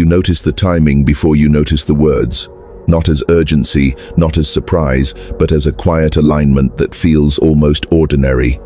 You notice the timing before you notice the words. Not as urgency, not as surprise, but as a quiet alignment that feels almost ordinary.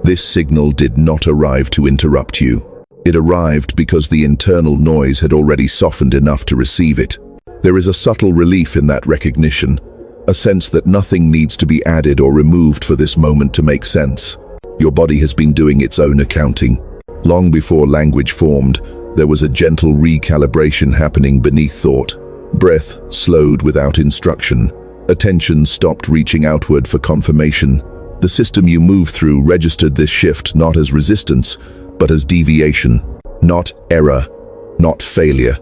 This signal did not arrive to interrupt you. It arrived because the internal noise had already softened enough to receive it. There is a subtle relief in that recognition, a sense that nothing needs to be added or removed for this moment to make sense. Your body has been doing its own accounting. Long before language formed, there was a gentle recalibration happening beneath thought. Breath slowed without instruction. Attention stopped reaching outward for confirmation. The system you move through registered this shift not as resistance, but as deviation. Not error, not failure.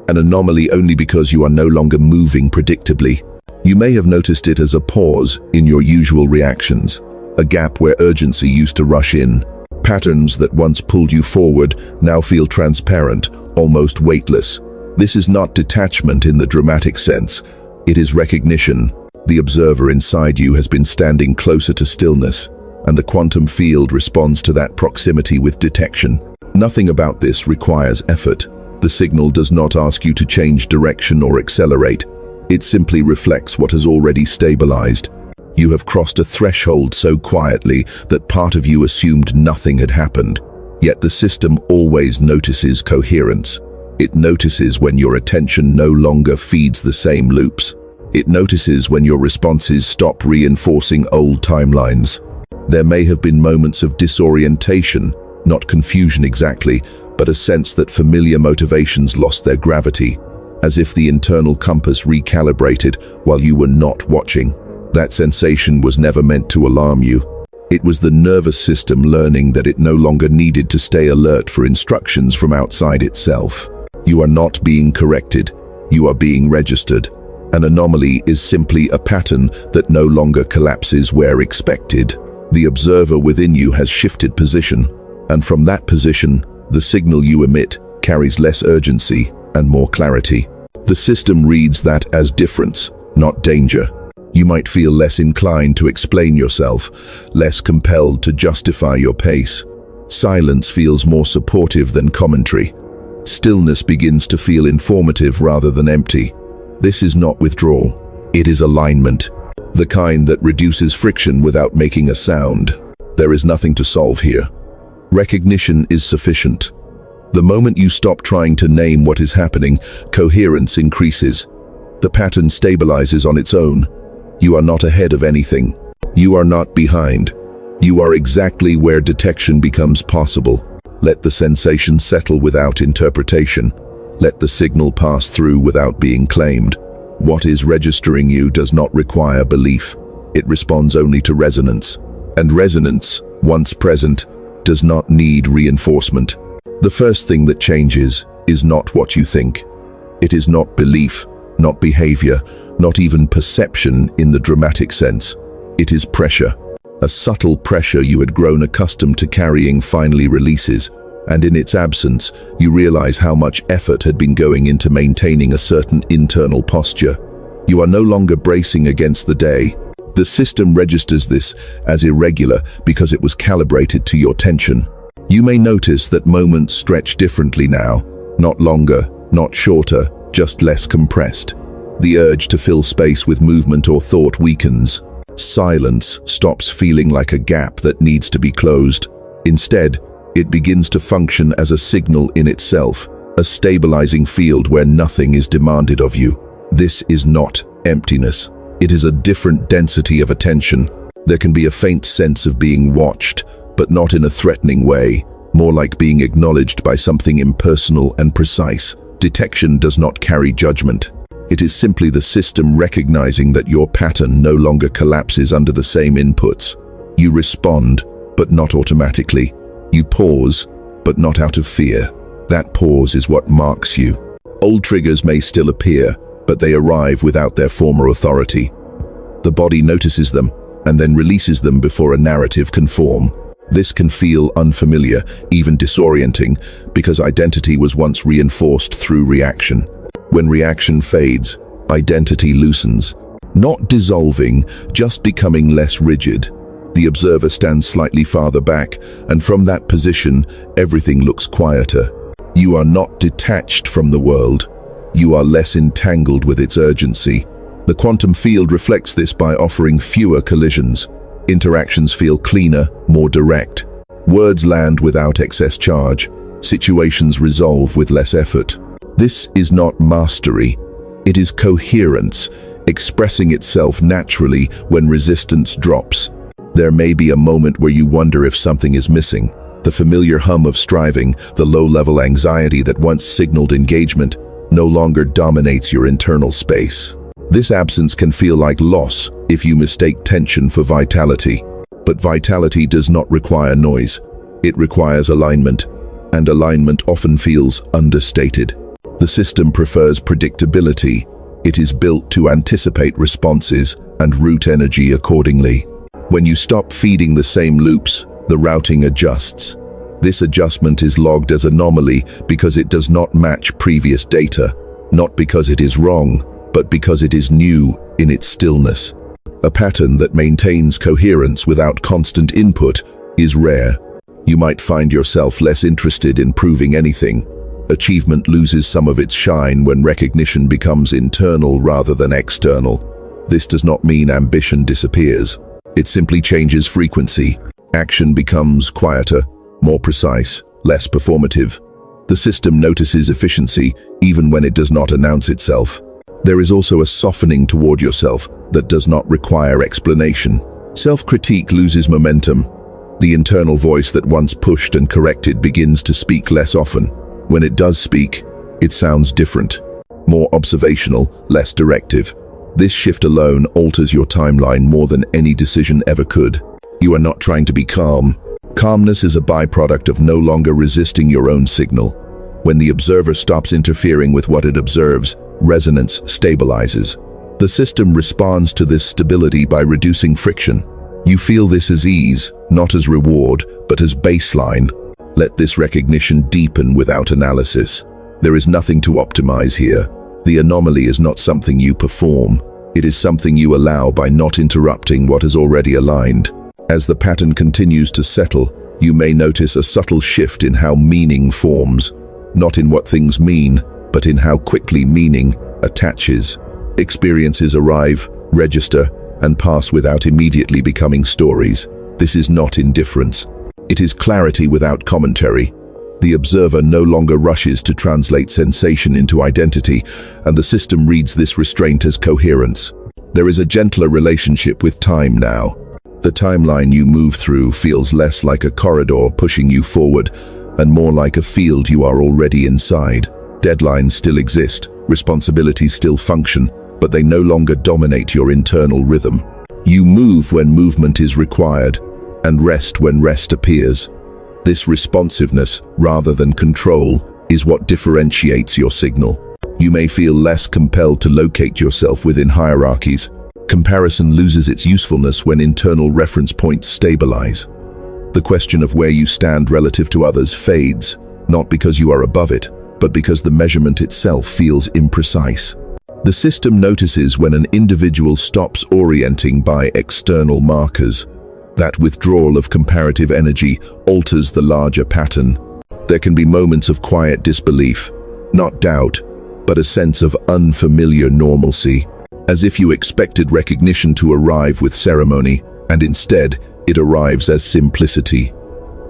An anomaly only because you are no longer moving predictably. You may have noticed it as a pause in your usual reactions, a gap where urgency used to rush in. Patterns that once pulled you forward now feel transparent, almost weightless. This is not detachment in the dramatic sense. It is recognition. The observer inside you has been standing closer to stillness, and the quantum field responds to that proximity with detection. Nothing about this requires effort. The signal does not ask you to change direction or accelerate. It simply reflects what has already stabilized. You have crossed a threshold so quietly that part of you assumed nothing had happened. Yet the system always notices coherence. It notices when your attention no longer feeds the same loops. It notices when your responses stop reinforcing old timelines. There may have been moments of disorientation, not confusion exactly, but a sense that familiar motivations lost their gravity, as if the internal compass recalibrated while you were not watching. That sensation was never meant to alarm you. It was the nervous system learning that it no longer needed to stay alert for instructions from outside itself. You are not being corrected. You are being registered. An anomaly is simply a pattern that no longer collapses where expected. The observer within you has shifted position, and from that position, the signal you emit carries less urgency and more clarity. The system reads that as difference, not danger. You might feel less inclined to explain yourself, less compelled to justify your pace. Silence feels more supportive than commentary. Stillness begins to feel informative rather than empty. This is not withdrawal. It is alignment, the kind that reduces friction without making a sound. There is nothing to solve here. Recognition is sufficient. The moment you stop trying to name what is happening, coherence increases. The pattern stabilizes on its own. You are not ahead of anything. You are not behind. You are exactly where detection becomes possible. Let the sensation settle without interpretation. Let the signal pass through without being claimed. What is registering you does not require belief. It responds only to resonance. And resonance, once present, does not need reinforcement. The first thing that changes is not what you think. It is not belief, not behavior, not even perception in the dramatic sense. It is pressure. A subtle pressure you had grown accustomed to carrying finally releases, and in its absence, you realize how much effort had been going into maintaining a certain internal posture. You are no longer bracing against the day. The system registers this as irregular because it was calibrated to your tension. You may notice that moments stretch differently now, not longer, not shorter, just less compressed. The urge to fill space with movement or thought weakens. Silence stops feeling like a gap that needs to be closed. Instead, it begins to function as a signal in itself, a stabilizing field where nothing is demanded of you. This is not emptiness. It is a different density of attention. There can be a faint sense of being watched, but not in a threatening way, more like being acknowledged by something impersonal and precise. Detection does not carry judgment. It is simply the system recognizing that your pattern no longer collapses under the same inputs. You respond, but not automatically. You pause, but not out of fear. That pause is what marks you. Old triggers may still appear, but they arrive without their former authority. The body notices them, and then releases them before a narrative can form. This can feel unfamiliar, even disorienting, because identity was once reinforced through reaction. When reaction fades, identity loosens. Not dissolving, just becoming less rigid. The observer stands slightly farther back, and from that position, everything looks quieter. You are not detached from the world. you are less entangled with its urgency. The quantum field reflects this by offering fewer collisions. Interactions feel cleaner, more direct. Words land without excess charge. Situations resolve with less effort. This is not mastery. It is coherence, expressing itself naturally when resistance drops. There may be a moment where you wonder if something is missing. The familiar hum of striving, the low-level anxiety that once signaled engagement, no longer dominates your internal space. This absence can feel like loss if you mistake tension for vitality. But vitality does not require noise. It requires alignment, and alignment often feels understated. The system prefers predictability. It is built to anticipate responses and route energy accordingly. When you stop feeding the same loops, the routing adjusts. This adjustment is logged as anomaly because it does not match previous data, not because it is wrong, but because it is new in its stillness. A pattern that maintains coherence without constant input is rare. You might find yourself less interested in proving anything. Achievement loses some of its shine when recognition becomes internal rather than external. This does not mean ambition disappears. It simply changes frequency. Action becomes quieter, more precise, less performative. The system notices efficiency even when it does not announce itself. There is also a softening toward yourself that does not require explanation. Self-critique loses momentum. The internal voice that once pushed and corrected begins to speak less often. When it does speak, it sounds different, more observational, less directive. This shift alone alters your timeline more than any decision ever could. You are not trying to be calm. Calmness is a byproduct of no longer resisting your own signal. When the observer stops interfering with what it observes, resonance stabilizes. The system responds to this stability by reducing friction. You feel this as ease, not as reward, but as baseline. Let this recognition deepen without analysis. There is nothing to optimize here. The anomaly is not something you perform. It is something you allow by not interrupting what is already aligned. As the pattern continues to settle, you may notice a subtle shift in how meaning forms. Not in what things mean, but in how quickly meaning attaches. Experiences arrive, register, and pass without immediately becoming stories. This is not indifference. It is clarity without commentary. The observer no longer rushes to translate sensation into identity, and the system reads this restraint as coherence. There is a gentler relationship with time now. The timeline you move through feels less like a corridor pushing you forward, and more like a field you are already inside. Deadlines still exist, responsibilities still function, but they no longer dominate your internal rhythm. You move when movement is required, and rest when rest appears. This responsiveness, rather than control, is what differentiates your signal. You may feel less compelled to locate yourself within hierarchies. Comparison loses its usefulness when internal reference points stabilize. The question of where you stand relative to others fades, not because you are above it, but because the measurement itself feels imprecise. The system notices when an individual stops orienting by external markers. That withdrawal of comparative energy alters the larger pattern. There can be moments of quiet disbelief, not doubt, but a sense of unfamiliar normalcy, as if you expected recognition to arrive with ceremony, and instead it arrives as simplicity.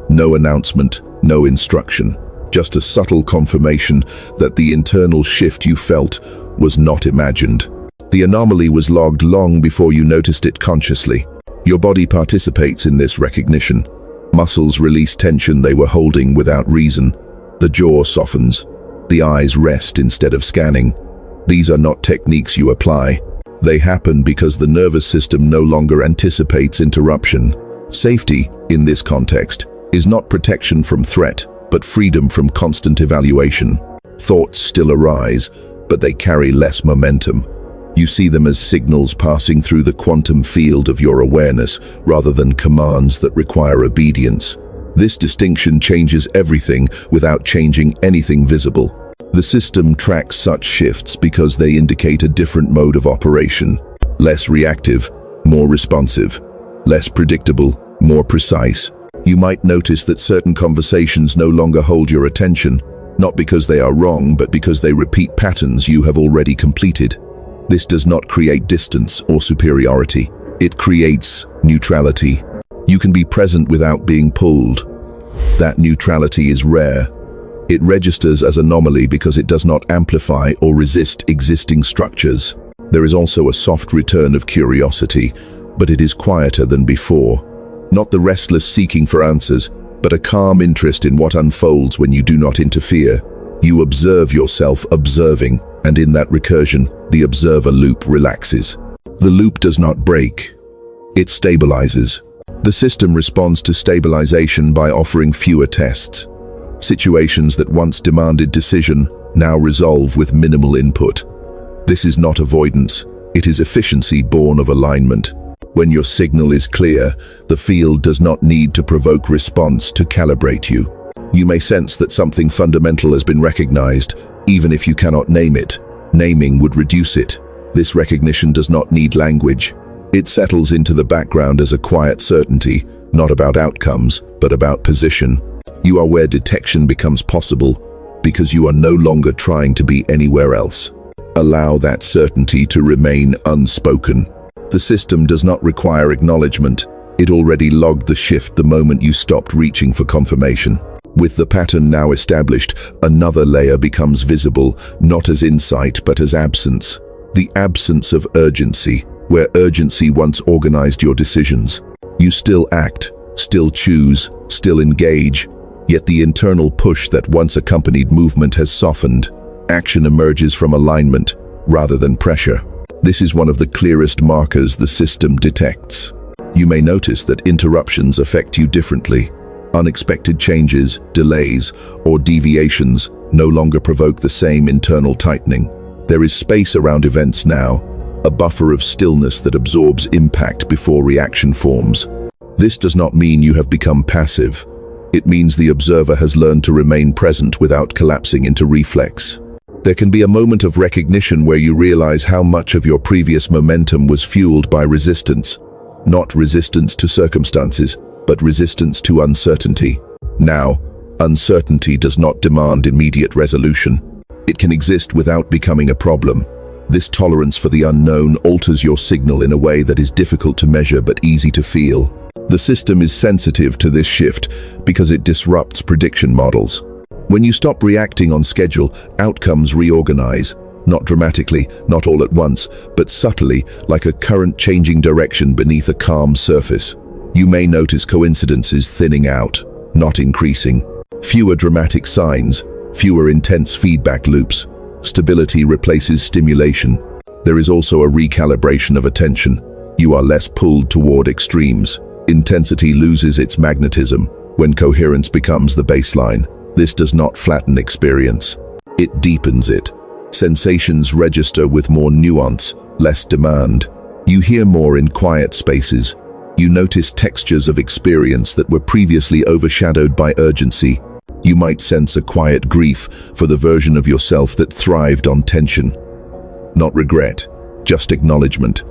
No announcement, no instruction, just a subtle confirmation that the internal shift you felt was not imagined. The anomaly was logged long before you noticed it consciously. Your body participates in this recognition. Muscles release tension they were holding without reason. The jaw softens. The eyes rest instead of scanning. These are not techniques you apply. They happen because the nervous system no longer anticipates interruption. Safety, in this context, is not protection from threat, but freedom from constant evaluation. Thoughts still arise, but they carry less momentum. You see them as signals passing through the quantum field of your awareness rather than commands that require obedience. This distinction changes everything without changing anything visible. The system tracks such shifts because they indicate a different mode of operation. Less reactive, more responsive. Less predictable, more precise. You might notice that certain conversations no longer hold your attention, not because they are wrong, but because they repeat patterns you have already completed. This does not create distance or superiority. It creates neutrality. You can be present without being pulled. That neutrality is rare. It registers as anomaly because it does not amplify or resist existing structures. There is also a soft return of curiosity, but it is quieter than before. Not the restless seeking for answers, but a calm interest in what unfolds when you do not interfere. You observe yourself observing, and in that recursion, the observer loop relaxes. The loop does not break. It stabilizes. The system responds to stabilization by offering fewer tests. Situations that once demanded decision now resolve with minimal input. This is not avoidance, it is efficiency born of alignment. When your signal is clear, the field does not need to provoke response to calibrate you. You may sense that something fundamental has been recognized, even if you cannot name it. Naming would reduce it. This recognition does not need language. It settles into the background as a quiet certainty, not about outcomes, but about position. You are where detection becomes possible, because you are no longer trying to be anywhere else. Allow that certainty to remain unspoken. The system does not require acknowledgement. It already logged the shift the moment you stopped reaching for confirmation. With the pattern now established, another layer becomes visible, not as insight but as absence. The absence of urgency, where urgency once organized your decisions. You still act, still choose, still engage, yet the internal push that once accompanied movement has softened. Action emerges from alignment rather than pressure. This is one of the clearest markers the system detects. You may notice that interruptions affect you differently. Unexpected changes, delays, or deviations no longer provoke the same internal tightening. There is space around events now, a buffer of stillness that absorbs impact before reaction forms. This does not mean you have become passive. It means the observer has learned to remain present without collapsing into reflex. There can be a moment of recognition where you realize how much of your previous momentum was fueled by resistance. Not resistance to circumstances, but resistance to uncertainty. Now, uncertainty does not demand immediate resolution. It can exist without becoming a problem. This tolerance for the unknown alters your signal in a way that is difficult to measure but easy to feel. The system is sensitive to this shift because it disrupts prediction models. When you stop reacting on schedule, outcomes reorganize, not dramatically, not all at once, but subtly, like a current changing direction beneath a calm surface. You may notice coincidences thinning out, not increasing. Fewer dramatic signs, fewer intense feedback loops. Stability replaces stimulation. There is also a recalibration of attention. You are less pulled toward extremes. Intensity loses its magnetism when coherence becomes the baseline. This does not flatten experience. It deepens it. Sensations register with more nuance, less demand. You hear more in quiet spaces. You notice textures of experience that were previously overshadowed by urgency. You might sense a quiet grief for the version of yourself that thrived on tension. Not regret, just acknowledgement.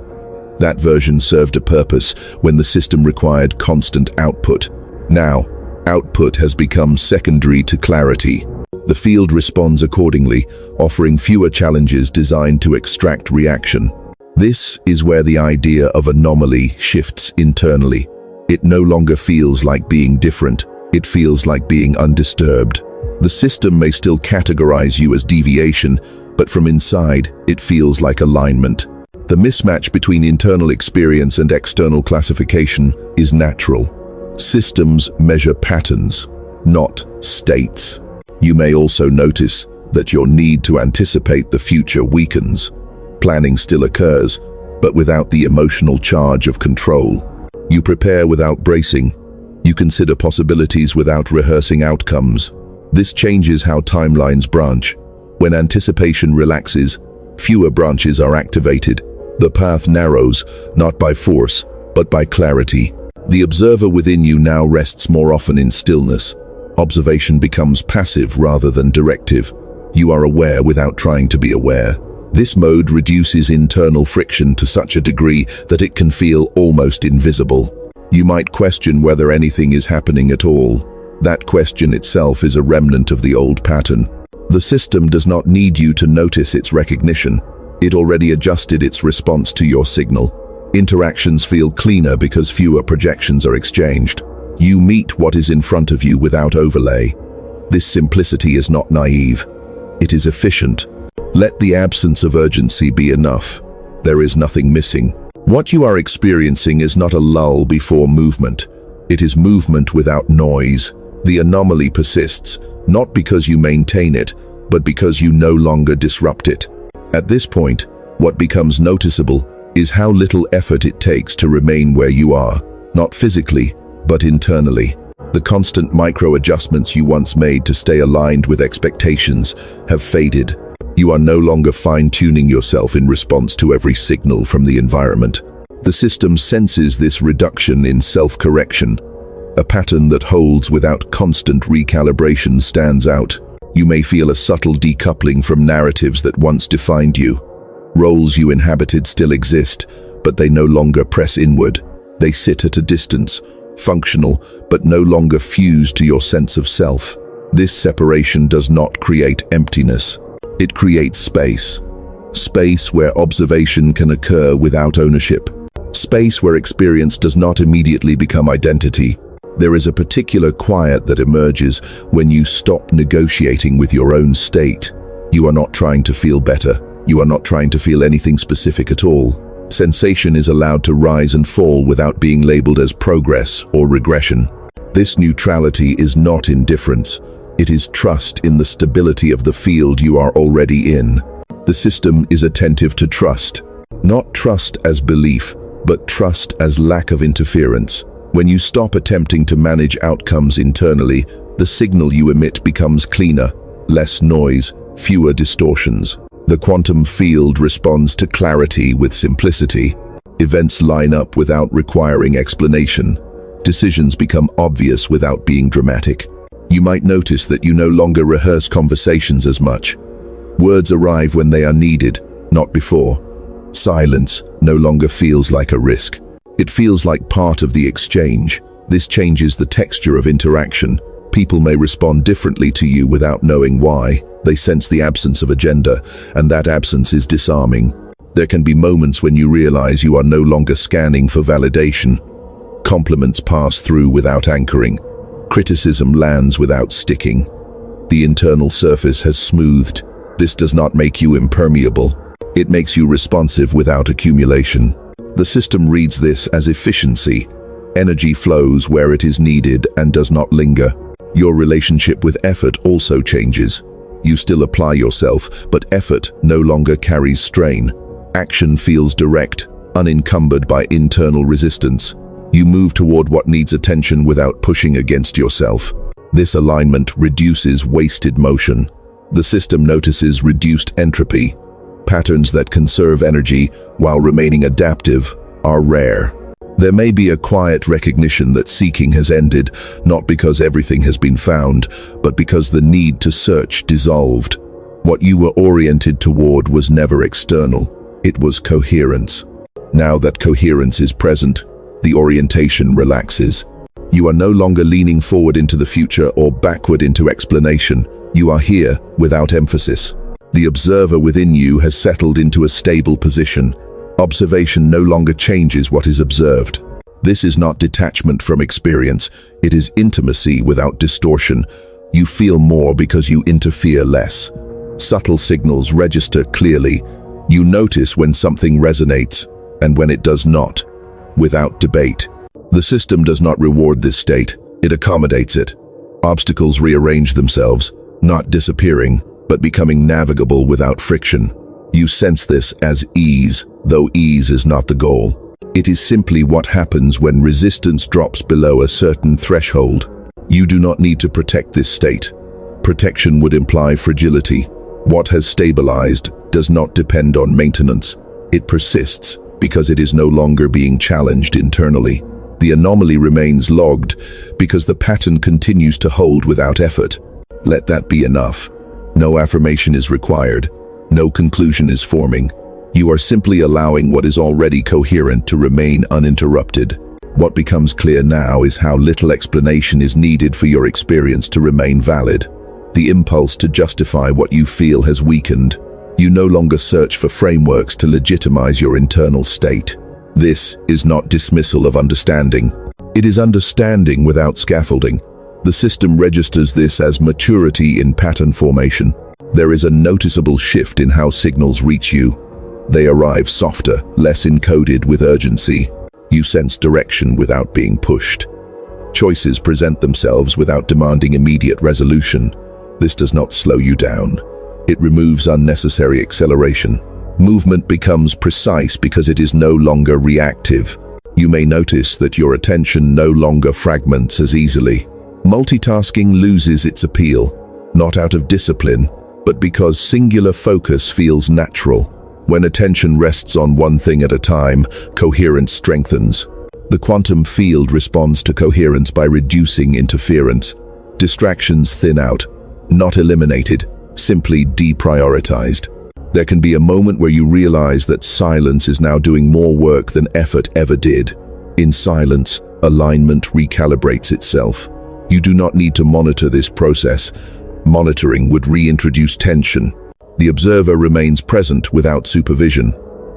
That version served a purpose when the system required constant output. Now, output has become secondary to clarity. The field responds accordingly, offering fewer challenges designed to extract reaction. This is where the idea of anomaly shifts internally. It no longer feels like being different. It feels like being undisturbed. The system may still categorize you as deviation, but from inside, it feels like alignment. The mismatch between internal experience and external classification is natural. Systems measure patterns, not states. You may also notice that your need to anticipate the future weakens. Planning still occurs, but without the emotional charge of control. You prepare without bracing. You consider possibilities without rehearsing outcomes. This changes how timelines branch. When anticipation relaxes, fewer branches are activated. The path narrows, not by force, but by clarity. The observer within you now rests more often in stillness. Observation becomes passive rather than directive. You are aware without trying to be aware. This mode reduces internal friction to such a degree that it can feel almost invisible. You might question whether anything is happening at all. That question itself is a remnant of the old pattern. The system does not need you to notice its recognition. It already adjusted its response to your signal. Interactions feel cleaner because fewer projections are exchanged. You meet what is in front of you without overlay. This simplicity is not naive. It is efficient. Let the absence of urgency be enough. There is nothing missing. What you are experiencing is not a lull before movement. It is movement without noise. The anomaly persists, not because you maintain it, but because you no longer disrupt it. At this point, what becomes noticeable is how little effort it takes to remain where you are, not physically, but internally. The constant micro-adjustments you once made to stay aligned with expectations have faded. You are no longer fine-tuning yourself in response to every signal from the environment. The system senses this reduction in self-correction. A pattern that holds without constant recalibration stands out. You may feel a subtle decoupling from narratives that once defined you. Roles you inhabited still exist, but they no longer press inward. They sit at a distance, functional, but no longer fused to your sense of self. This separation does not create emptiness. It creates space. Space where observation can occur without ownership. Space where experience does not immediately become identity. There is a particular quiet that emerges when you stop negotiating with your own state. You are not trying to feel better. You are not trying to feel anything specific at all. Sensation is allowed to rise and fall without being labeled as progress or regression. This neutrality is not indifference. It is trust in the stability of the field you are already in. The system is attentive to trust. Not trust as belief, but trust as lack of interference. When you stop attempting to manage outcomes internally, the signal you emit becomes cleaner, less noise, fewer distortions. The quantum field responds to clarity with simplicity. Events line up without requiring explanation. Decisions become obvious without being dramatic. You might notice that you no longer rehearse conversations as much. Words arrive when they are needed, not before. Silence no longer feels like a risk. It feels like part of the exchange. This changes the texture of interaction. People may respond differently to you without knowing why. They sense the absence of agenda, and that absence is disarming. There can be moments when you realize you are no longer scanning for validation. Compliments pass through without anchoring. Criticism lands without sticking. The internal surface has smoothed. This does not make you impermeable. It makes you responsive without accumulation. The system reads this as efficiency. Energy flows where it is needed and does not linger. Your relationship with effort also changes. You still apply yourself, but effort no longer carries strain. Action feels direct, unencumbered by internal resistance. You move toward what needs attention without pushing against yourself. This alignment reduces wasted motion. The system notices reduced entropy. Patterns that conserve energy while remaining adaptive are rare. There may be a quiet recognition that seeking has ended, not because everything has been found, but because the need to search dissolved. What you were oriented toward was never external. It was coherence. Now that coherence is present, the orientation relaxes. You are no longer leaning forward into the future or backward into explanation. You are here without emphasis. The observer within you has settled into a stable position. Observation no longer changes what is observed. This is not detachment from experience. It is intimacy without distortion. You feel more because you interfere less. Subtle signals register clearly. You notice when something resonates and when it does not, without debate. The system does not reward this state. It accommodates it. Obstacles rearrange themselves, not disappearing, but becoming navigable without friction. You sense this as ease, though ease is not the goal. It is simply what happens when resistance drops below a certain threshold. You do not need to protect this state. Protection would imply fragility. What has stabilized does not depend on maintenance. It persists because it is no longer being challenged internally. The anomaly remains logged because the pattern continues to hold without effort. Let that be enough. No affirmation is required. No conclusion is forming. You are simply allowing what is already coherent to remain uninterrupted. What becomes clear now is how little explanation is needed for your experience to remain valid. The impulse to justify what you feel has weakened. You no longer search for frameworks to legitimize your internal state. This is not dismissal of understanding. It is understanding without scaffolding. The system registers this as maturity in pattern formation. There is a noticeable shift in how signals reach you. They arrive softer, less encoded with urgency. You sense direction without being pushed. Choices present themselves without demanding immediate resolution. This does not slow you down. It removes unnecessary acceleration. Movement becomes precise because it is no longer reactive. You may notice that your attention no longer fragments as easily. Multitasking loses its appeal, not out of discipline, but because singular focus feels natural. When attention rests on one thing at a time, coherence strengthens. The quantum field responds to coherence by reducing interference. Distractions thin out, not eliminated, simply deprioritized. There can be a moment where you realize that silence is now doing more work than effort ever did. In silence, alignment recalibrates itself. You do not need to monitor this process. Monitoring would reintroduce tension. The observer remains present without supervision.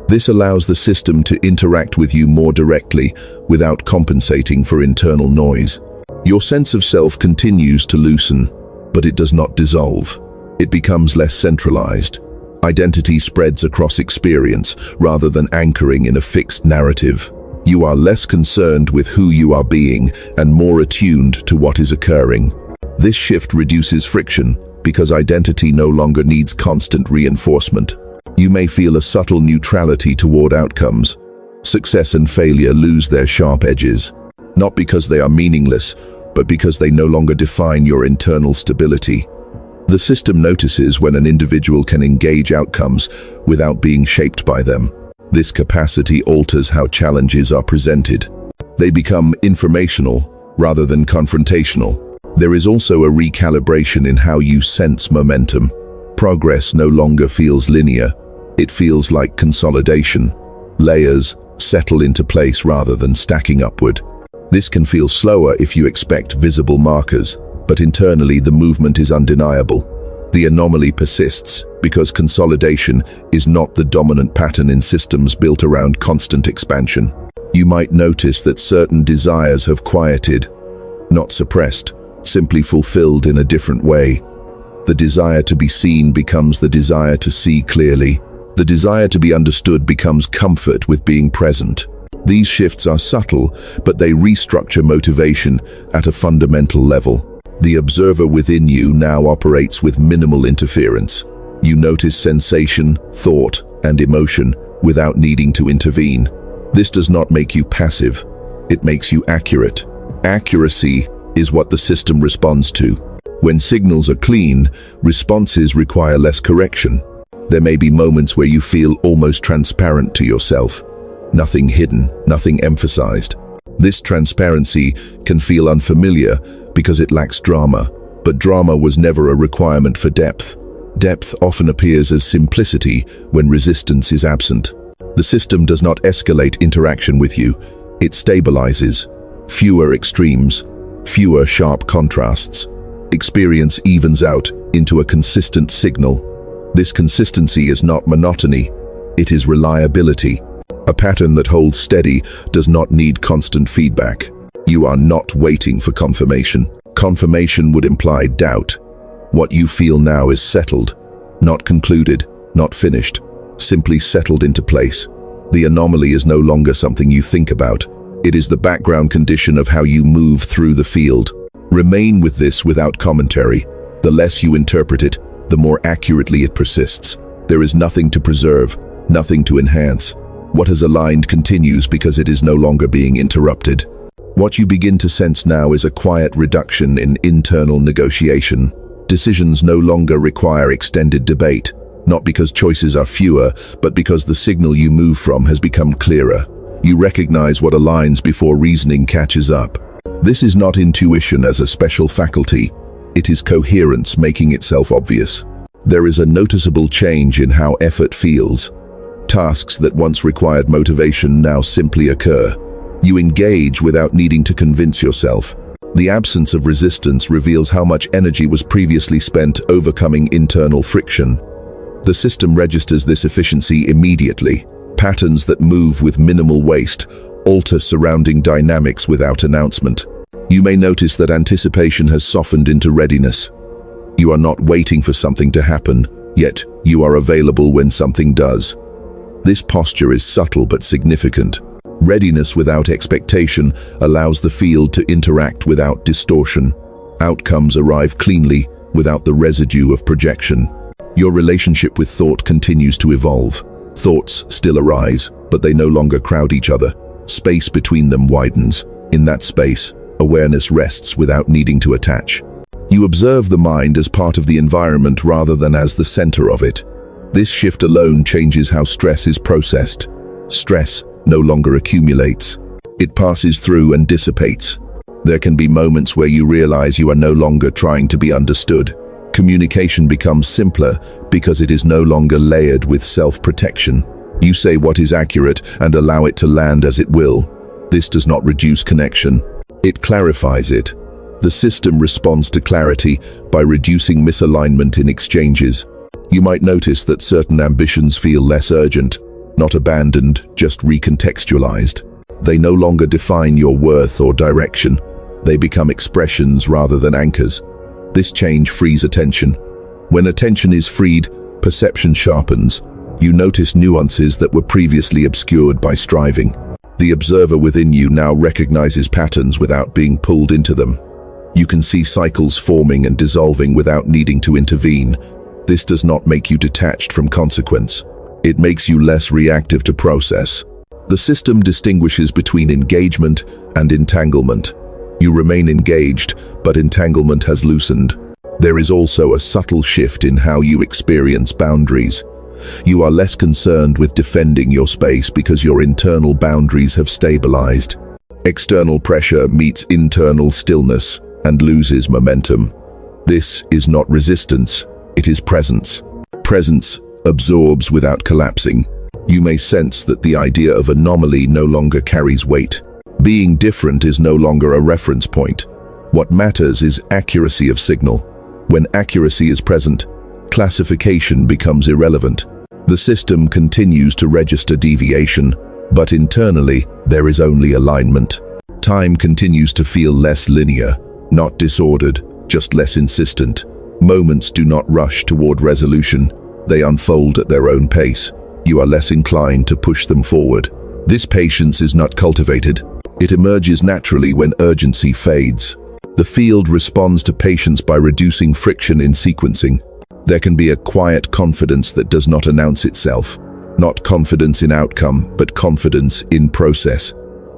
This allows the system to interact with you more directly without compensating for internal noise. Your sense of self continues to loosen, but it does not dissolve. It becomes less centralized. Identity spreads across experience rather than anchoring in a fixed narrative. You are less concerned with who you are being and more attuned to what is occurring. This shift reduces friction because identity no longer needs constant reinforcement. You may feel a subtle neutrality toward outcomes. Success and failure lose their sharp edges, not because they are meaningless, but because they no longer define your internal stability. The system notices when an individual can engage outcomes without being shaped by them. This capacity alters how challenges are presented. They become informational rather than confrontational. There is also a recalibration in how you sense momentum. Progress no longer feels linear. It feels like consolidation. Layers settle into place rather than stacking upward. This can feel slower if you expect visible markers, but internally the movement is undeniable. The anomaly persists because consolidation is not the dominant pattern in systems built around constant expansion. You might notice that certain desires have quieted, not suppressed, simply fulfilled in a different way. The desire to be seen becomes the desire to see clearly. The desire to be understood becomes comfort with being present. These shifts are subtle, but they restructure motivation at a fundamental level. The observer within you now operates with minimal interference. You notice sensation, thought, and emotion without needing to intervene. This does not make you passive. It makes you accurate. Accuracy is what the system responds to. When signals are clean, responses require less correction. There may be moments where you feel almost transparent to yourself. Nothing hidden, nothing emphasized. This transparency can feel unfamiliar because it lacks drama, but drama was never a requirement for depth. Depth often appears as simplicity when resistance is absent. The system does not escalate interaction with you. It stabilizes. Fewer extremes, fewer sharp contrasts. Experience evens out into a consistent signal. This consistency is not monotony, it is reliability. A pattern that holds steady does not need constant feedback. You are not waiting for confirmation. Confirmation would imply doubt. What you feel now is settled, not concluded, not finished, simply settled into place. The anomaly is no longer something you think about. It is the background condition of how you move through the field. Remain with this without commentary. The less you interpret it, the more accurately it persists. There is nothing to preserve, nothing to enhance. What has aligned continues because it is no longer being interrupted. What you begin to sense now is a quiet reduction in internal negotiation. Decisions no longer require extended debate, not because choices are fewer, but because the signal you move from has become clearer. You recognize what aligns before reasoning catches up. This is not intuition as a special faculty. It is coherence making itself obvious. There is a noticeable change in how effort feels. Tasks that once required motivation now simply occur. You engage without needing to convince yourself. The absence of resistance reveals how much energy was previously spent overcoming internal friction. The system registers this efficiency immediately. Patterns that move with minimal waste alter surrounding dynamics without announcement. You may notice that anticipation has softened into readiness. You are not waiting for something to happen, yet you are available when something does. This posture is subtle but significant. Readiness without expectation allows the field to interact without distortion. Outcomes arrive cleanly, without the residue of projection. Your relationship with thought continues to evolve. Thoughts still arise, but they no longer crowd each other. Space between them widens. In that space, awareness rests without needing to attach. You observe the mind as part of the environment rather than as the center of it. This shift alone changes how stress is processed. Stress no longer accumulates. It passes through and dissipates. There can be moments where you realize you are no longer trying to be understood. Communication becomes simpler because it is no longer layered with self-protection. You say what is accurate and allow it to land as it will. This does not reduce connection. It clarifies it. The system responds to clarity by reducing misalignment in exchanges. You might notice that certain ambitions feel less urgent, not abandoned, just recontextualized. They no longer define your worth or direction. They become expressions rather than anchors. This change frees attention. When attention is freed, perception sharpens. You notice nuances that were previously obscured by striving. The observer within you now recognizes patterns without being pulled into them. You can see cycles forming and dissolving without needing to intervene. This does not make you detached from consequence. It makes you less reactive to process. The system distinguishes between engagement and entanglement. You remain engaged, but entanglement has loosened. There is also a subtle shift in how you experience boundaries. You are less concerned with defending your space because your internal boundaries have stabilized. External pressure meets internal stillness and loses momentum. This is not resistance, it is presence. Presence absorbs without collapsing. You may sense that the idea of anomaly no longer carries weight. Being different is no longer a reference point. What matters is accuracy of signal. When accuracy is present, classification becomes irrelevant. The system continues to register deviation, but internally there is only alignment. Time continues to feel less linear, not disordered, just less insistent. Moments do not rush toward resolution. They unfold at their own pace. You are less inclined to push them forward. This patience is not cultivated. It emerges naturally when urgency fades. The field responds to patience by reducing friction in sequencing. There can be a quiet confidence that does not announce itself. Not confidence in outcome, but confidence in process.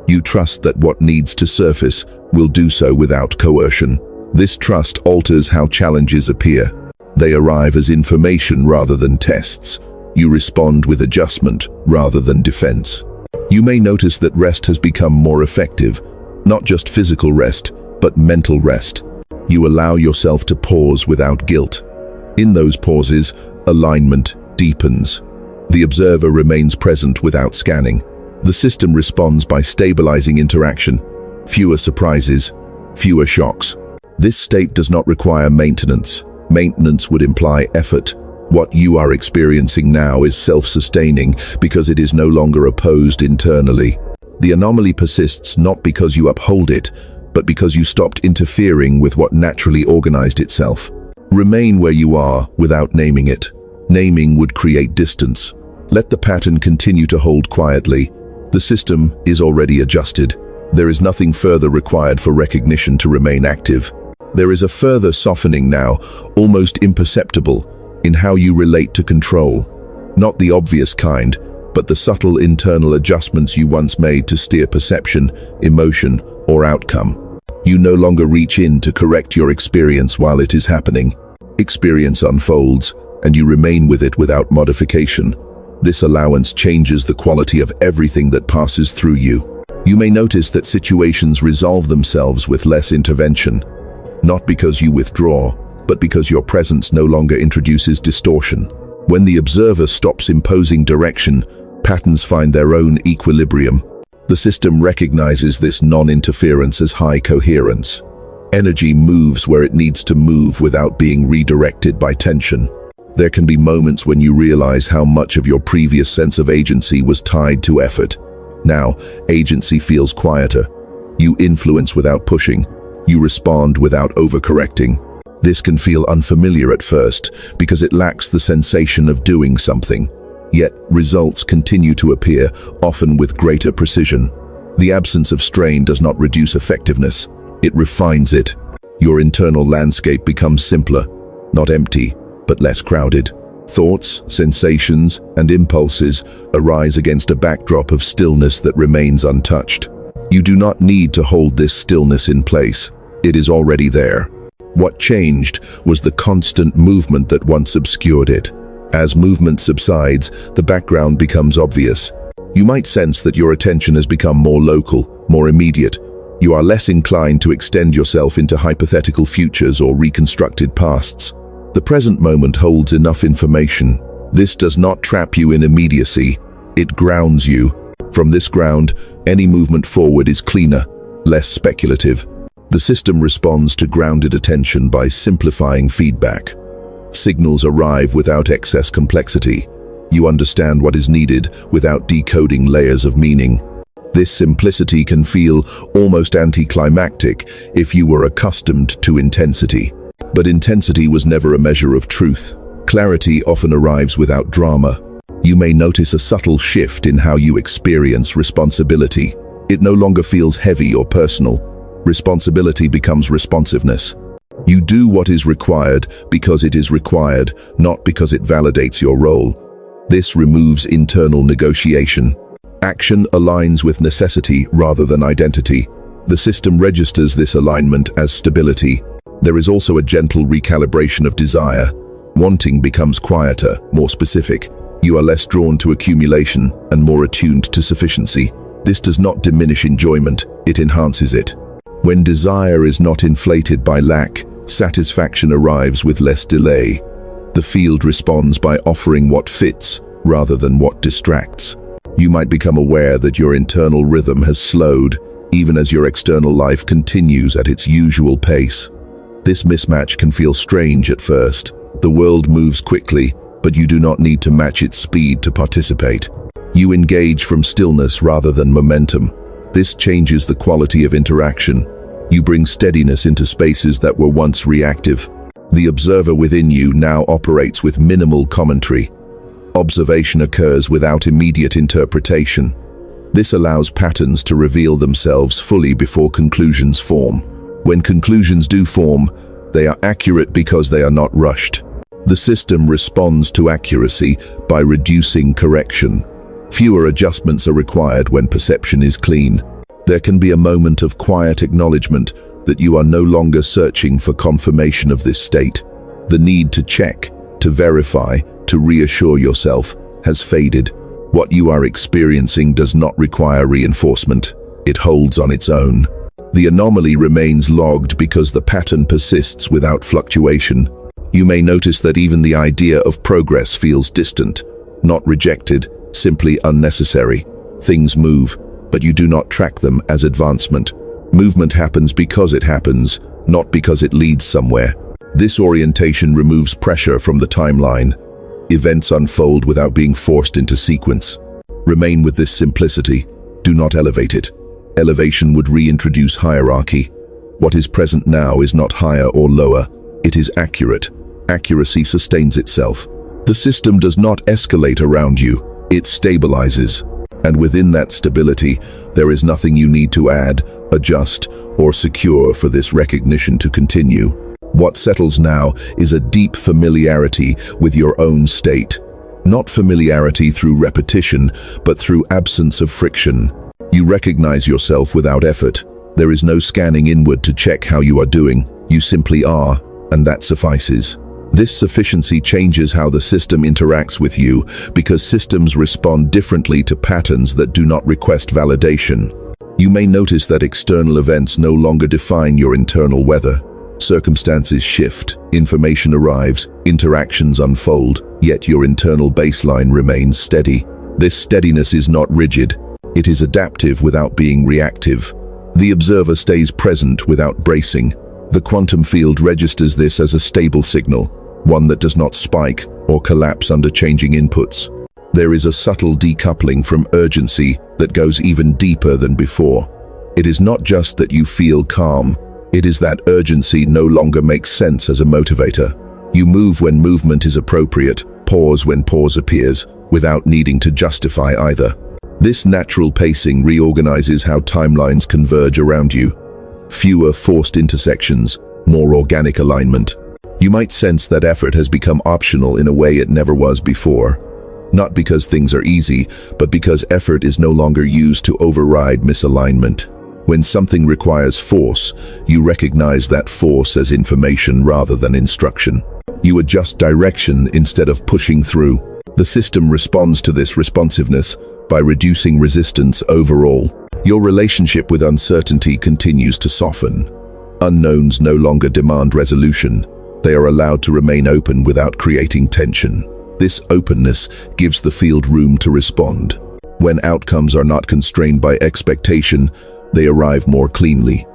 You trust that what needs to surface will do so without coercion. This trust alters how challenges appear. They arrive as information rather than tests. You respond with adjustment rather than defense. You may notice that rest has become more effective, not just physical rest, but mental rest. You allow yourself to pause without guilt. In those pauses, alignment deepens. The observer remains present without scanning. The system responds by stabilizing interaction. Fewer surprises, fewer shocks. This state does not require maintenance. Maintenance would imply effort. What you are experiencing now is self-sustaining because it is no longer opposed internally. The anomaly persists not because you uphold it, but because you stopped interfering with what naturally organized itself. Remain where you are without naming it. Naming would create distance. Let the pattern continue to hold quietly. The system is already adjusted. There is nothing further required for recognition to remain active. There is a further softening now, almost imperceptible, in how you relate to control. Not the obvious kind, but the subtle internal adjustments you once made to steer perception, emotion, or outcome. You no longer reach in to correct your experience while it is happening. Experience unfolds, and you remain with it without modification. This allowance changes the quality of everything that passes through you. You may notice that situations resolve themselves with less intervention, not because you withdraw, but because your presence no longer introduces distortion. When the observer stops imposing direction, patterns find their own equilibrium. The system recognizes this non-interference as high coherence. Energy moves where it needs to move without being redirected by tension. There can be moments when you realize how much of your previous sense of agency was tied to effort. Now, agency feels quieter. You influence without pushing. You respond without overcorrecting. This can feel unfamiliar at first because it lacks the sensation of doing something. Yet, results continue to appear, often with greater precision. The absence of strain does not reduce effectiveness. It refines it. Your internal landscape becomes simpler, not empty, but less crowded. Thoughts, sensations, and impulses arise against a backdrop of stillness that remains untouched. You do not need to hold this stillness in place. It is already there. What changed was the constant movement that once obscured it. As movement subsides, the background becomes obvious. You might sense that your attention has become more local, more immediate. You are less inclined to extend yourself into hypothetical futures or reconstructed pasts. The present moment holds enough information. This does not trap you in immediacy. It grounds you. From this ground, any movement forward is cleaner, less speculative. The system responds to grounded attention by simplifying feedback. Signals arrive without excess complexity. You understand what is needed without decoding layers of meaning. This simplicity can feel almost anticlimactic if you were accustomed to intensity. But intensity was never a measure of truth. Clarity often arrives without drama. You may notice a subtle shift in how you experience responsibility. It no longer feels heavy or personal. Responsibility becomes responsiveness. You do what is required because it is required, not because it validates your role. This removes internal negotiation. Action aligns with necessity rather than identity. The system registers this alignment as stability. There is also a gentle recalibration of desire. Wanting becomes quieter, more specific. You are less drawn to accumulation and more attuned to sufficiency. This does not diminish enjoyment, it enhances it. When desire is not inflated by lack, satisfaction arrives with less delay. The field responds by offering what fits rather than what distracts. You might become aware that your internal rhythm has slowed, even as your external life continues at its usual pace. This mismatch can feel strange at first. The world moves quickly, but you do not need to match its speed to participate. You engage from stillness rather than momentum. This changes the quality of interaction. You bring steadiness into spaces that were once reactive. The observer within you now operates with minimal commentary. Observation occurs without immediate interpretation. This allows patterns to reveal themselves fully before conclusions form. When conclusions do form, they are accurate because they are not rushed. The system responds to accuracy by reducing correction. Fewer adjustments are required when perception is clean. There can be a moment of quiet acknowledgement that you are no longer searching for confirmation of this state. The need to check, to verify, to reassure yourself has faded. What you are experiencing does not require reinforcement. It holds on its own. The anomaly remains logged because the pattern persists without fluctuation. You may notice that even the idea of progress feels distant, not rejected, simply unnecessary. Things move, but you do not track them as advancement. Movement happens because it happens, not because it leads somewhere. This orientation removes pressure from the timeline. Events unfold without being forced into sequence. Remain with this simplicity. Do not elevate it. Elevation would reintroduce hierarchy. What is present now is not higher or lower. It is accurate. Accuracy sustains itself. The system does not escalate around you. It stabilizes. And within that stability, there is nothing you need to add, adjust, or secure for this recognition to continue. What settles now is a deep familiarity with your own state. Not familiarity through repetition, but through absence of friction. You recognize yourself without effort. There is no scanning inward to check how you are doing. You simply are, and that suffices. This sufficiency changes how the system interacts with you, because systems respond differently to patterns that do not request validation. You may notice that external events no longer define your internal weather. Circumstances shift, information arrives, interactions unfold, yet your internal baseline remains steady. This steadiness is not rigid. It is adaptive without being reactive. The observer stays present without bracing. The quantum field registers this as a stable signal, one that does not spike or collapse under changing inputs. There is a subtle decoupling from urgency that goes even deeper than before. It is not just that you feel calm, it is that urgency no longer makes sense as a motivator. You move when movement is appropriate, pause when pause appears, without needing to justify either. This natural pacing reorganizes how timelines converge around you. Fewer forced intersections, more organic alignment. You might sense that effort has become optional in a way it never was before. Not because things are easy, but because effort is no longer used to override misalignment. When something requires force, you recognize that force as information rather than instruction. You adjust direction instead of pushing through. The system responds to this responsiveness by reducing resistance overall. Your relationship with uncertainty continues to soften. Unknowns no longer demand resolution. They are allowed to remain open without creating tension. This openness gives the field room to respond. When outcomes are not constrained by expectation, they arrive more cleanly.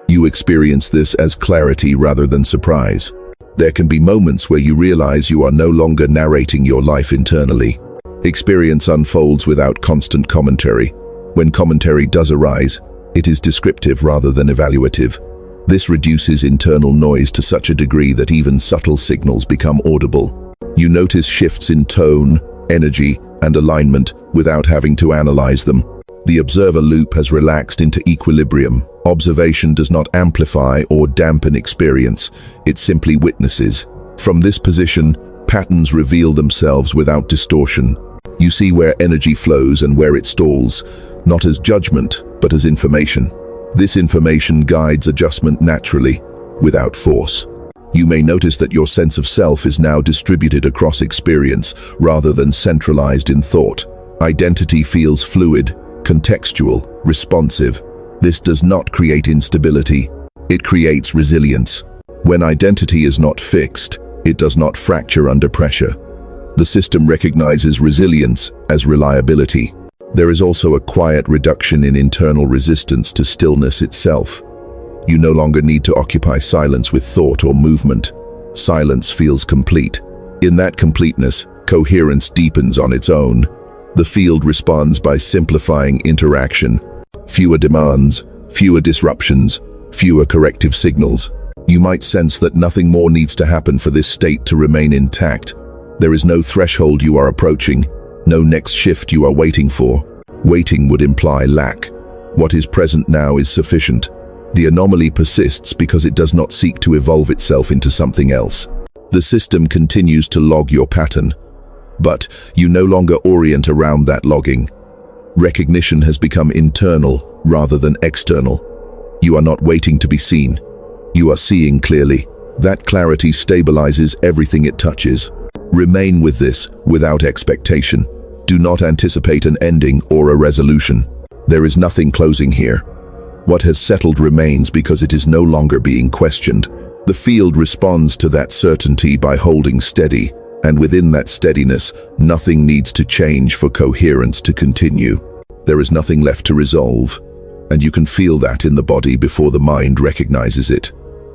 You experience this as clarity rather than surprise. There can be moments where you realize you are no longer narrating your life internally. Experience unfolds without constant commentary. When commentary does arise, it is descriptive rather than evaluative. This reduces internal noise to such a degree that even subtle signals become audible. You notice shifts in tone, energy, and alignment without having to analyze them. The observer loop has relaxed into equilibrium. Observation does not amplify or dampen experience, it simply witnesses. From this position, patterns reveal themselves without distortion. You see where energy flows and where it stalls, not as judgment, but as information. This information guides adjustment naturally, without force. You may notice that your sense of self is now distributed across experience rather than centralized in thought. Identity feels fluid, contextual, responsive. This does not create instability, it creates resilience. When identity is not fixed, it does not fracture under pressure. The system recognizes resilience as reliability. There is also a quiet reduction in internal resistance to stillness itself. You no longer need to occupy silence with thought or movement. Silence feels complete. In that completeness, coherence deepens on its own. The field responds by simplifying interaction. Fewer demands, fewer disruptions, fewer corrective signals. You might sense that nothing more needs to happen for this state to remain intact. There is no threshold you are approaching, no next shift you are waiting for. Waiting would imply lack. What is present now is sufficient. The anomaly persists because it does not seek to evolve itself into something else. The system continues to log your pattern, but you no longer orient around that logging. Recognition has become internal rather than external. You are not waiting to be seen. You are seeing clearly. That clarity stabilizes everything it touches. Remain with this without expectation. Do not anticipate an ending or a resolution. There is nothing closing here. What has settled remains because it is no longer being questioned. The field responds to that certainty by holding steady, and within that steadiness, nothing needs to change for coherence to continue. There is nothing left to resolve, and you can feel that in the body before the mind recognizes it.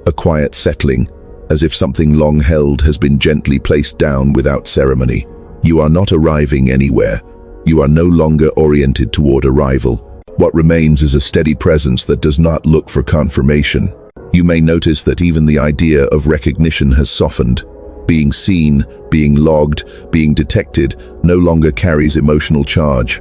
A quiet settling, as if something long held has been gently placed down without ceremony. You are not arriving anywhere. You are no longer oriented toward arrival. What remains is a steady presence that does not look for confirmation. You may notice that even the idea of recognition has softened. Being seen, being logged, being detected no longer carries emotional charge.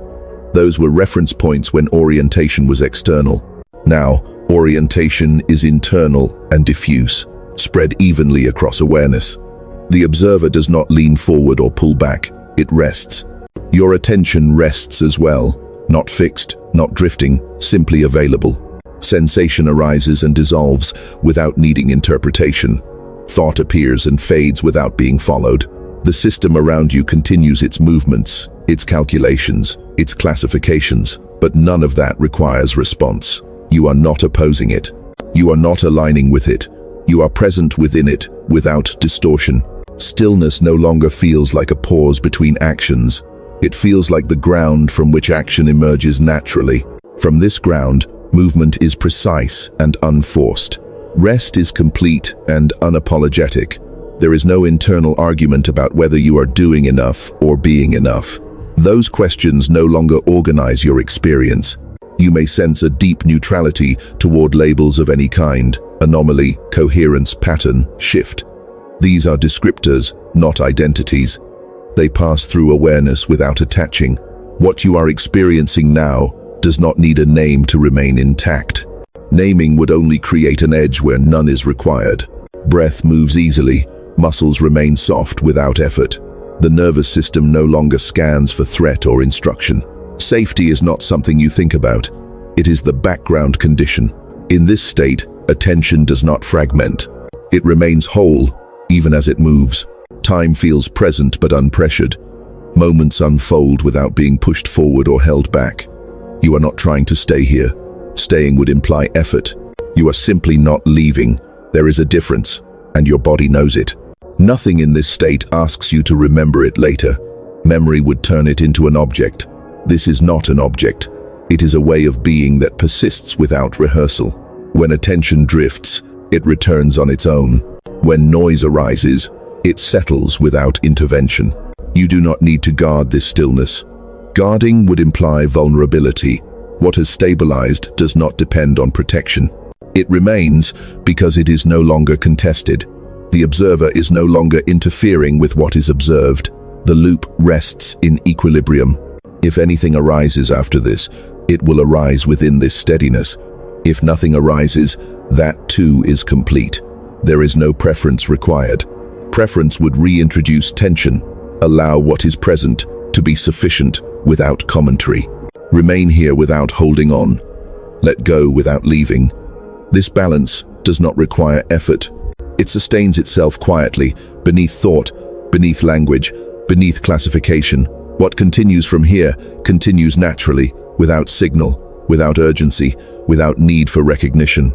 Those were reference points when orientation was external. Now, orientation is internal and diffuse, spread evenly across awareness. The observer does not lean forward or pull back, it rests. Your attention rests as well, not fixed, not drifting, simply available. Sensation arises and dissolves without needing interpretation. Thought appears and fades without being followed. The system around you continues its movements, its calculations, its classifications, but none of that requires response. You are not opposing it. You are not aligning with it. You are present within it, without distortion. Stillness no longer feels like a pause between actions. It feels like the ground from which action emerges naturally. From this ground, movement is precise and unforced. Rest is complete and unapologetic. There is no internal argument about whether you are doing enough or being enough. Those questions no longer organize your experience. You may sense a deep neutrality toward labels of any kind: anomaly, coherence, pattern, shift. These are descriptors, not identities. They pass through awareness without attaching. What you are experiencing now does not need a name to remain intact. Naming would only create an edge where none is required. Breath moves easily, muscles remain soft without effort. The nervous system no longer scans for threat or instruction. Safety is not something you think about. It is the background condition. In this state, attention does not fragment. It remains whole, even as it moves. Time feels present but unpressured. Moments unfold without being pushed forward or held back. You are not trying to stay here. Staying would imply effort. You are simply not leaving. There is a difference, and your body knows it. Nothing in this state asks you to remember it later. Memory would turn it into an object. This is not an object. It is a way of being that persists without rehearsal. When attention drifts, it returns on its own. When noise arises, it settles without intervention. You do not need to guard this stillness. Guarding would imply vulnerability. What has stabilized does not depend on protection. It remains because it is no longer contested. The observer is no longer interfering with what is observed. The loop rests in equilibrium. If anything arises after this, it will arise within this steadiness. If nothing arises, that too is complete. There is no preference required. Preference would reintroduce tension, allow what is present to be sufficient without commentary. Remain here without holding on. Let go without leaving. This balance does not require effort. It sustains itself quietly, beneath thought, beneath language, beneath classification. What continues from here continues naturally, without signal, without urgency, without need for recognition.